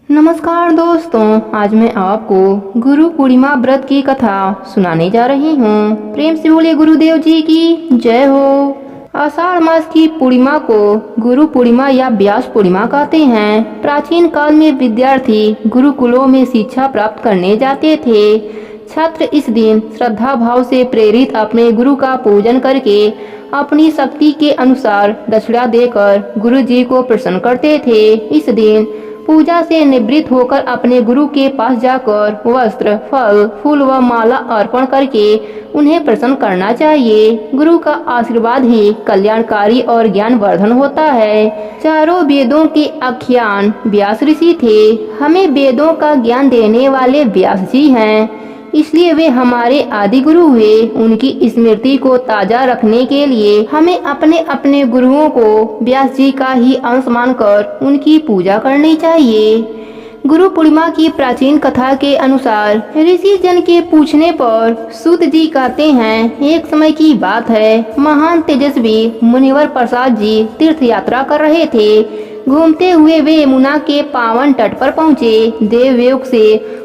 नमस्कार दोस्तों, आज मैं आपको गुरु पूर्णिमा व्रत की कथा सुनाने जा रही हूँ। प्रेम से बोले गुरुदेव जी की जय हो। आषाढ़ मास की पूर्णिमा को गुरु पूर्णिमा या व्यास पूर्णिमा कहते हैं। प्राचीन काल में विद्यार्थी गुरुकुलों में शिक्षा प्राप्त करने जाते थे। छात्र इस दिन श्रद्धा भाव से प्रेरित अपने गुरु का पूजन करके अपनी शक्ति के अनुसार दक्षिणा देकर गुरु जी को प्रसन्न करते थे। इस दिन पूजा से निवृत्त होकर अपने गुरु के पास जाकर वस्त्र, फल, फूल व माला अर्पण करके उन्हें प्रसन्न करना चाहिए। गुरु का आशीर्वाद ही कल्याणकारी और ज्ञानवर्धन होता है। चारों वेदों के आख्यान व्यास ऋषि थे। हमें वेदों का ज्ञान देने वाले व्यास जी हैं, इसलिए वे हमारे आदि गुरु हुए। उनकी स्मृति को ताजा रखने के लिए हमें अपने अपने गुरुओं को व्यास जी का ही अंश मानकर उनकी पूजा करनी चाहिए। गुरु पूर्णिमा की प्राचीन कथा के अनुसार ऋषि जन के पूछने पर सूत जी कहते हैं, एक समय की बात है, महान तेजस्वी मुनिवर प्रसाद जी तीर्थ यात्रा कर रहे थे। घूमते हुए वे यमुना के पावन तट पर पहुँचे। देवयोग से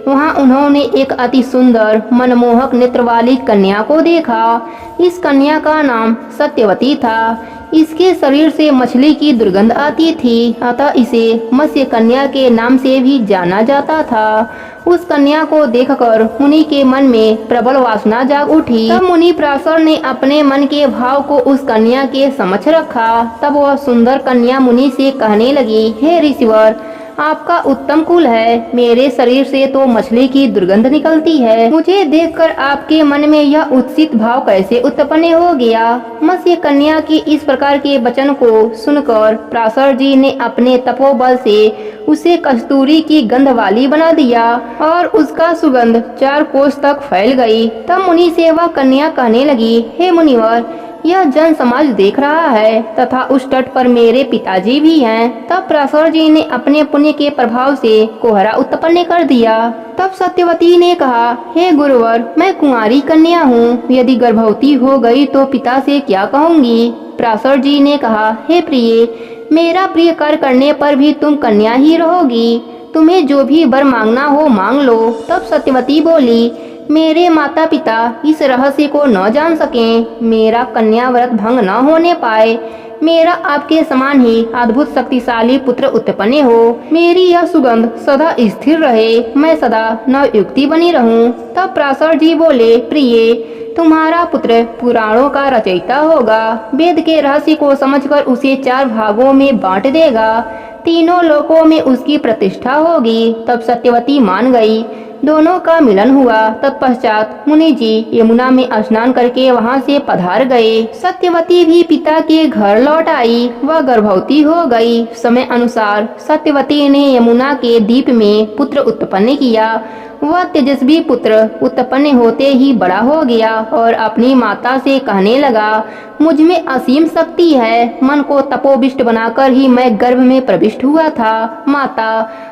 वहां उन्होंने एक अति सुंदर मनमोहक नेत्र वाली कन्या को देखा। इस कन्या का नाम सत्यवती था। इसके शरीर से मछली की दुर्गंध आती थी, अतः इसे मत्स्य कन्या के नाम से भी जाना जाता था। उस कन्या को देखकर मुनि के मन में प्रबल वासना जाग उठी। तब मुनि पराशर ने अपने मन के भाव को उस कन्या के समक्ष रखा। तब वह सुंदर कन्या मुनि से कहने लगी, हे ऋषिवर, आपका उत्तम कुल है। मेरे शरीर से तो मछली की दुर्गंध निकलती है। मुझे देखकर आपके मन में यह उत्सित भाव कैसे उत्पन्न हो गया? मत्स्य कन्या के इस प्रकार के वचन को सुनकर पराशर जी ने अपने तपोबल से उसे कस्तूरी की गंध वाली बना दिया और उसका सुगंध 4 कोस तक फैल गई। तब मुनि से वह कन्या कहने लगी, हे मुनिवर, यह जन समाज देख रहा है तथा उस तट पर मेरे पिताजी भी हैं। तब पराशर जी ने अपने पुण्य के प्रभाव से कोहरा उत्पन्न कर दिया। तब सत्यवती ने कहा, हे गुरुवर, मैं कुंवारी कन्या हूँ। यदि गर्भवती हो गई तो पिता से क्या कहूँगी? पराशर जी ने कहा, हे प्रिय, मेरा प्रिय कार्य करने पर भी तुम कन्या ही रहोगी। तुम्हें जो भी वर मांगना हो मांग लो। तब सत्यवती बोली, मेरे माता पिता इस रहस्य को न जान सकें, मेरा कन्या व्रत भंग न होने पाए, मेरा आपके समान ही अद्भुत शक्तिशाली पुत्र उत्पन्न हो, मेरी यह सुगंध सदा स्थिर रहे, मैं सदा नवयुक्ति बनी रहूं। तब पराशर जी बोले, प्रिय, तुम्हारा पुत्र पुराणों का रचयिता होगा। वेद के रहस्य को समझकर उसे 4 भागों में बांट देगा। तीनों लोकों में उसकी प्रतिष्ठा होगी। तब सत्यवती मान गई। दोनों का मिलन हुआ। तत्पश्चात मुनि जी यमुना में स्नान करके वहां से पधार गए। सत्यवती भी पिता के घर लौट आई। वह गर्भवती हो गई। समय अनुसार सत्यवती ने यमुना के द्वीप में पुत्र उत्पन्न किया। वह तेजस्वी पुत्र उत्पन्न होते ही बड़ा हो गया और अपनी माता से कहने लगा, मुझ में असीम शक्ति है। मन को तपोविष्ट बनाकर ही मैं गर्भ में प्रविष्ट हुआ था। माता,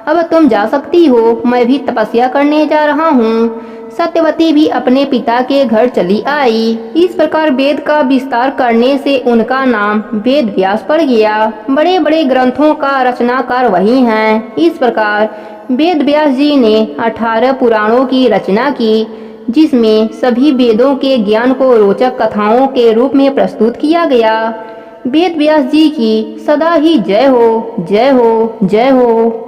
अब तुम जा सकती हो, मैं भी तपस्या करने जा रहा हूँ। सत्यवती भी अपने पिता के घर चली आई। इस प्रकार वेद का विस्तार करने से उनका नाम वेद व्यास पड़ गया। बड़े बड़े ग्रंथों का रचनाकार वही हैं। इस प्रकार वेद व्यास जी ने 18 पुराणों की रचना की, जिसमें सभी वेदों के ज्ञान को रोचक कथाओं के रूप में प्रस्तुत किया गया। वेद व्यास जी की सदा ही जय हो, जय हो, जय हो।